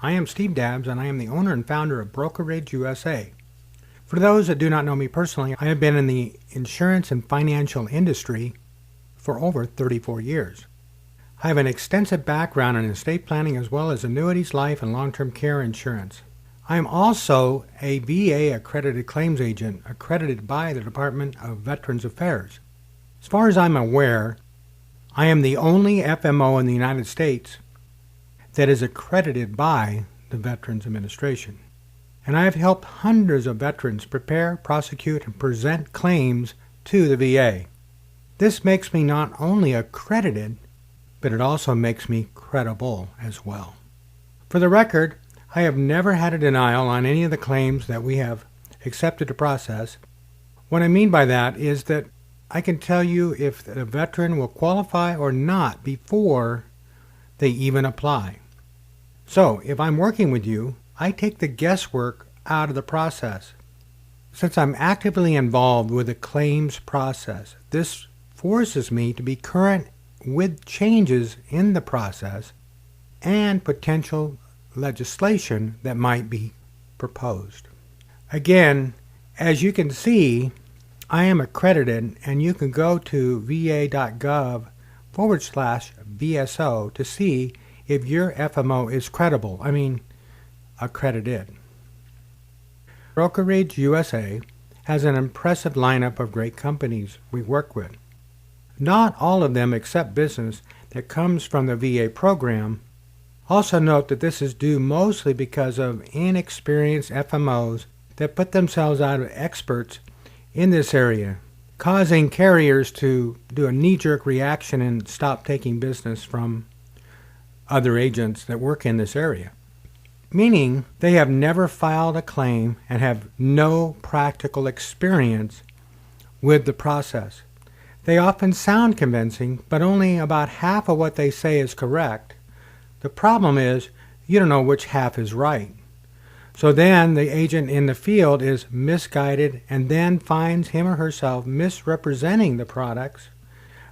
I am Steve Dabbs, and I am the owner and founder of Brokerage USA. For those that do not know me personally, I have been in the insurance and financial industry for over 34 years. I have an extensive background in estate planning as well as annuities, life, and long-term care insurance. I am also a VA accredited claims agent accredited by the Department of Veterans Affairs. As far as I'm aware, I am the only FMO in the United States that is accredited by the Veterans Administration. And I have helped hundreds of veterans prepare, prosecute, and present claims to the VA. This makes me not only accredited, but it also makes me credible as well. For the record, I have never had a denial on any of the claims that we have accepted to process. What I mean by that is that I can tell you if a veteran will qualify or not before they even apply. So, if I'm working with you, I take the guesswork out of the process. Since I'm actively involved with the claims process, this forces me to be current with changes in the process and potential legislation that might be proposed. Again, as you can see, I am accredited, and you can go to va.gov/VSO to see if your FMO is accredited. Brokerage USA has an impressive lineup of great companies we work with. Not all of them accept business that comes from the VA program. Also note that this is due mostly because of inexperienced FMOs that put themselves out of experts in this area, causing carriers to do a knee-jerk reaction and stop taking business from other agents that work in this area, meaning they have never filed a claim and have no practical experience with the process. They often sound convincing, but only about half of what they say is correct. The problem is you don't know which half is right. So then the agent in the field is misguided and then finds him or herself misrepresenting the products.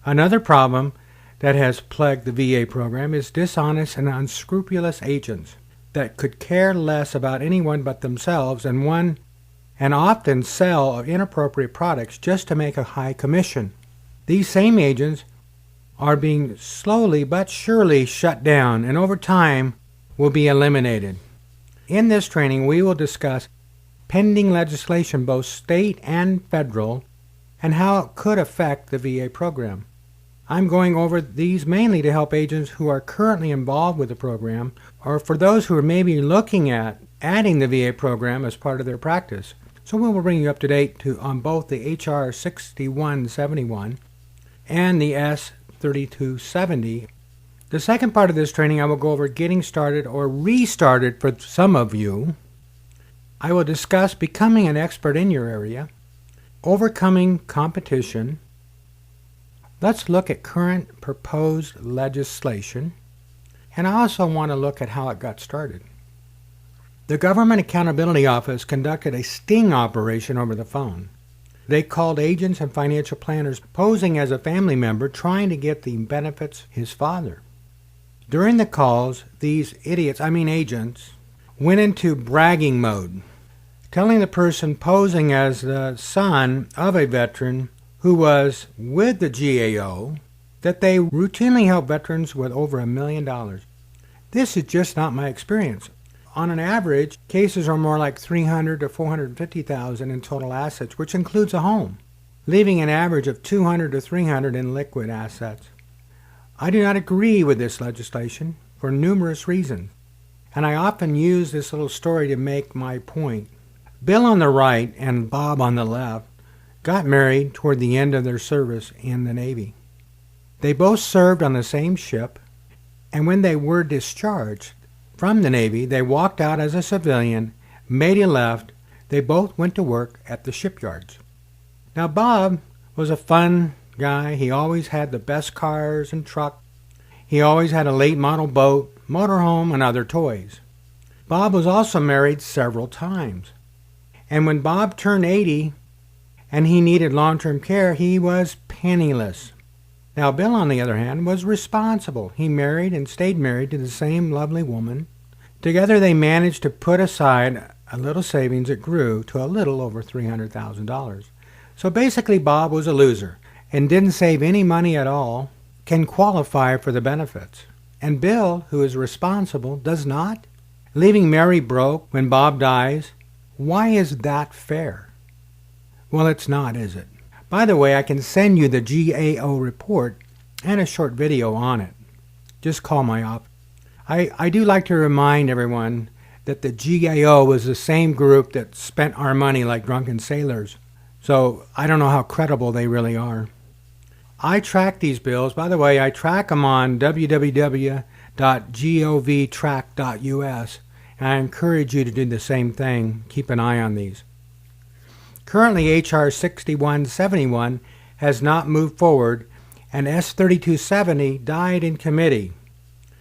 Another problem that has plagued the VA program is dishonest and unscrupulous agents that could care less about anyone but themselves and often sell inappropriate products just to make a high commission. These same agents are being slowly but surely shut down and over time will be eliminated. In this training, we will discuss pending legislation, both state and federal, and how it could affect the VA program. I'm going over these mainly to help agents who are currently involved with the program or for those who are maybe looking at adding the VA program as part of their practice. So we will bring you up to date on both the HR 6171 and the S3270. The second part of this training, I will go over getting started or restarted for some of you. I will discuss becoming an expert in your area, overcoming competition. Let's look at current proposed legislation, and I also want to look at how it got started. The Government Accountability Office conducted a sting operation over the phone. They called agents and financial planners posing as a family member trying to get the benefits his father. During the calls, these agents, went into bragging mode, telling the person posing as the son of a veteran who was with the GAO that they routinely help veterans with over $1 million. This is just not my experience. On an average, cases are more like $300,000 to $450,000 in total assets, which includes a home, leaving an average of $200,000 to $300,000 in liquid assets. I do not agree with this legislation for numerous reasons, and I often use this little story to make my point. Bill on the right and Bob on the left got married toward the end of their service in the Navy. They both served on the same ship, and when they were discharged from the Navy, they walked out as a civilian, made a left. They both went to work at the shipyards. Now, Bob was a fun guy. He always had the best cars and trucks. He always had a late model boat, motorhome, and other toys. Bob was also married several times. And when Bob turned 80 and he needed long-term care, he was penniless. Now, Bill, on the other hand, was responsible. He married and stayed married to the same lovely woman, Together they managed to put aside a little savings that grew to a little over $300,000. So basically Bob was a loser and didn't save any money at all, can qualify for the benefits. And Bill, who is responsible, does not? Leaving Mary broke when Bob dies? Why is that fair? Well, it's not, is it? By the way, I can send you the GAO report and a short video on it. Just call my office. I do like to remind everyone that the GAO was the same group that spent our money like drunken sailors. So I don't know how credible they really are. I track these bills. By the way, I track them on www.govtrack.us, and I encourage you to do the same thing. Keep an eye on these. Currently, H.R. 6171 has not moved forward, and S-3270 died in committee.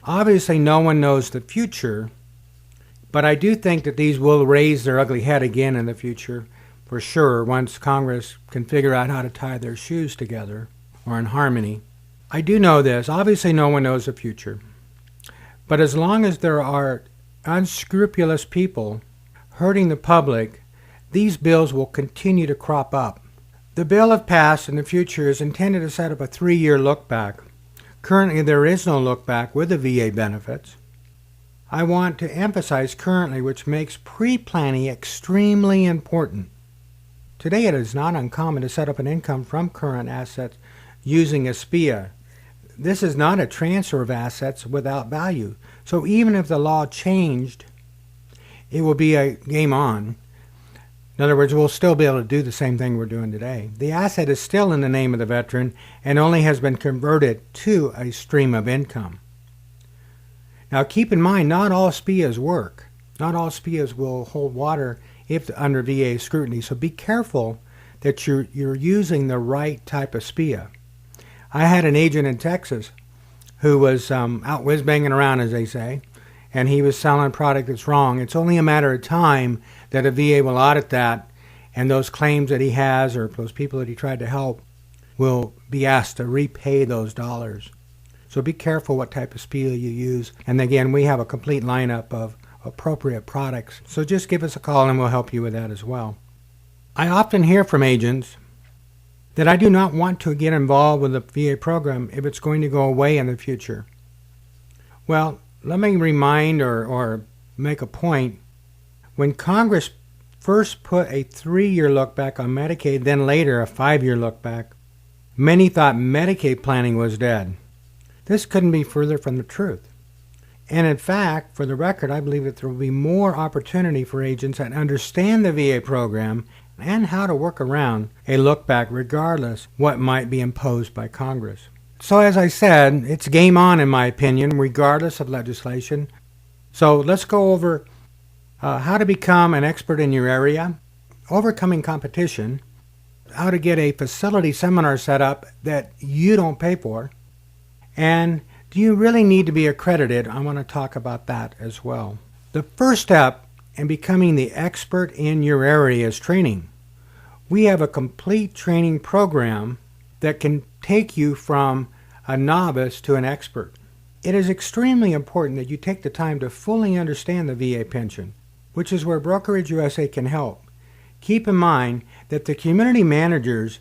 Obviously, no one knows the future, but I do think that these will raise their ugly head again in the future, for sure, once Congress can figure out how to tie their shoes together, or in harmony. I do know this. Obviously, no one knows the future. But as long as there are unscrupulous people hurting the public, these bills will continue to crop up. The bill, if passed in the future, is intended to set up a 3-year look-back. Currently, there is no look-back with the VA benefits. I want to emphasize currently, which makes pre-planning extremely important. Today, it is not uncommon to set up an income from current assets using a SPIA. This is not a transfer of assets without value. So even if the law changed, it will be a game on. In other words, we'll still be able to do the same thing we're doing today. The asset is still in the name of the veteran and only has been converted to a stream of income. Now keep in mind, not all SPIAs work. Not all SPIAs will hold water if under VA scrutiny. So be careful that you're using the right type of SPIA. I had an agent in Texas who was out whiz-banging around, as they say, and he was selling a product that's wrong. It's only a matter of time that a VA will audit that, and those claims that he has or those people that he tried to help will be asked to repay those dollars. So be careful what type of SPIA you use. And again, we have a complete lineup of appropriate products. So just give us a call and we'll help you with that as well. I often hear from agents that I do not want to get involved with the VA program if it's going to go away in the future. Well, let me remind or make a point. When Congress first put a 3-year look back on Medicaid, then later a 5-year look back, many thought Medicaid planning was dead. This couldn't be further from the truth. And in fact, for the record, I believe that there will be more opportunity for agents that understand the VA program and how to work around a look back regardless what might be imposed by Congress. So as I said, it's game on in my opinion, regardless of legislation. So let's go over how to become an expert in your area, overcoming competition, how to get a facility seminar set up that you don't pay for, and do you really need to be accredited? I want to talk about that as well. The first step in becoming the expert in your area is training. We have a complete training program that can take you from a novice to an expert. It is extremely important that you take the time to fully understand the VA pension, which is where Brokerage USA can help. Keep in mind that the community managers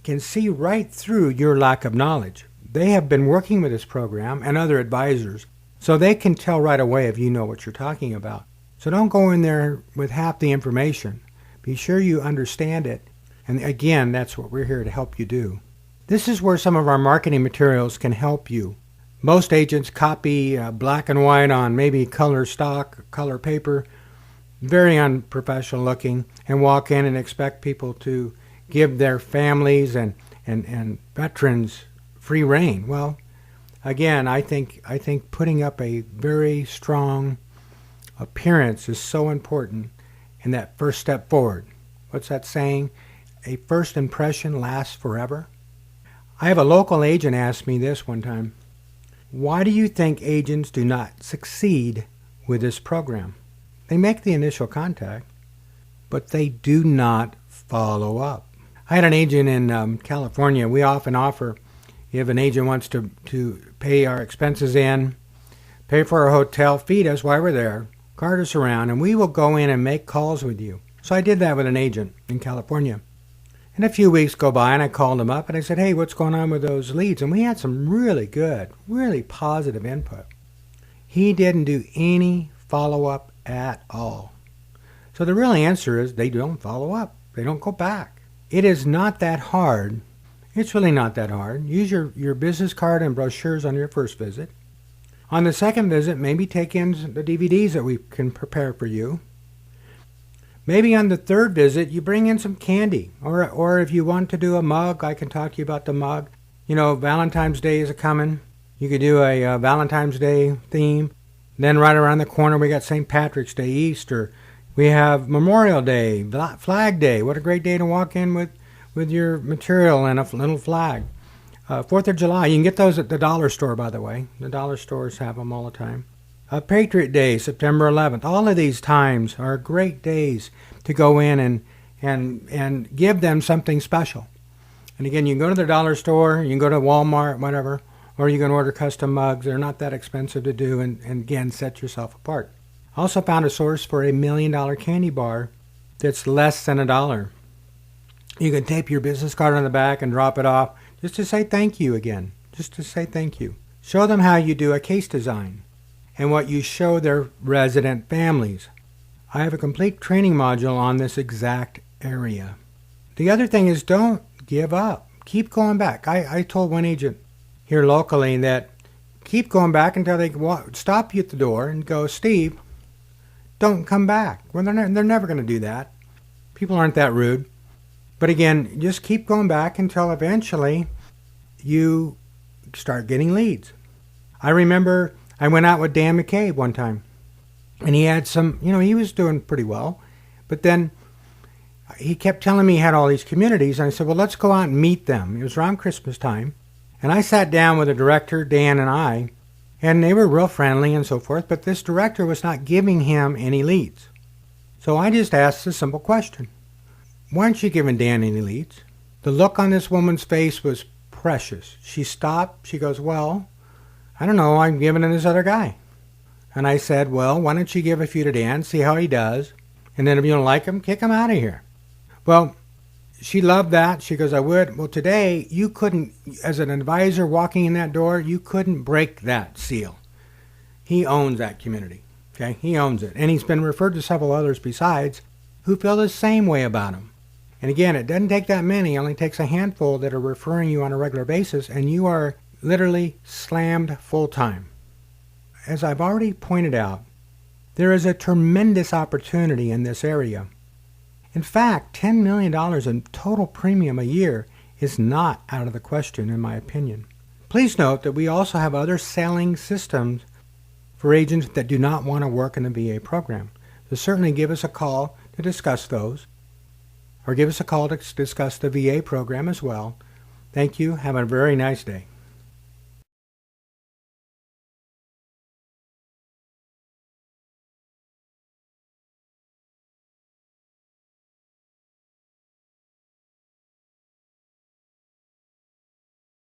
can see right through your lack of knowledge. They have been working with this program and other advisors, so they can tell right away if you know what you're talking about. So don't go in there with half the information. Be sure you understand it. And again, that's what we're here to help you do. This is where some of our marketing materials can help you. Most agents copy black and white on maybe color stock, color paper, very unprofessional looking, and walk in and expect people to give their families and veterans free rein. Well, again, I think putting up a very strong appearance is so important in that first step forward. What's that saying? A first impression lasts forever. I have a local agent ask me this one time. Why do you think agents do not succeed with this program? They make the initial contact, but they do not follow up. I had an agent in California. We often offer, if an agent wants to pay our expenses in, pay for our hotel, feed us while we're there, cart us around, and we will go in and make calls with you. So I did that with an agent in California. And a few weeks go by, and I called him up, and I said, hey, what's going on with those leads? And we had some really good, really positive input. He didn't do any follow-up at all. So the real answer is they don't follow up. They don't go back. It is not that hard. It's really not that hard. Use your business card and brochures on your first visit. On the second visit, maybe take in the DVDs that we can prepare for you. Maybe on the third visit, you bring in some candy. Or if you want to do a mug, I can talk to you about the mug. You know, Valentine's Day is coming. You could do a Valentine's Day theme. Then right around the corner, we got St. Patrick's Day, Easter. We have Memorial Day, Flag Day. What a great day to walk in with your material and a little flag. 4th of July, you can get those at the dollar store, by the way. The dollar stores have them all the time. Patriot Day, September 11th. All of these times are great days to go in and give them something special. And again, you can go to the dollar store, you can go to Walmart, whatever, or you can order custom mugs. They're not that expensive to do, and again, set yourself apart. Also found a source for $1 million candy bar that's less than $1. You can tape your business card on the back and drop it off just to say thank you again, just to say thank you. Show them how you do a case design and what you show their resident families. I have a complete training module on this exact area. The other thing is don't give up. Keep going back. I told one agent here locally that keep going back until they stop you at the door and go, Steve, don't come back. Well, they're never going to do that. People aren't that rude. But again, just keep going back until eventually you start getting leads. I remember I went out with Dan McCabe one time, and he had some, he was doing pretty well. But then he kept telling me he had all these communities, and I said, well, let's go out and meet them. It was around Christmas time. And I sat down with the director, Dan, and I, and they were real friendly and so forth, but this director was not giving him any leads. So I just asked a simple question. Why aren't you giving Dan any leads? The look on this woman's face was precious. She stopped. She goes, well, I don't know. I'm giving to this other guy. And I said, well, why don't you give a few to Dan, see how he does, and then if you don't like him, kick him out of here. Well, she loved that. She goes, I would. Well, today, you couldn't, as an advisor walking in that door, you couldn't break that seal. He owns that community. Okay? He owns it. And he's been referred to several others besides who feel the same way about him. And again, it doesn't take that many. It only takes a handful that are referring you on a regular basis, and you are literally slammed full time. As I've already pointed out, there is a tremendous opportunity in this area. In fact, $10 million in total premium a year is not out of the question, in my opinion. Please note that we also have other selling systems for agents that do not want to work in the VA program. So certainly give us a call to discuss those, or give us a call to discuss the VA program as well. Thank you. Have a very nice day.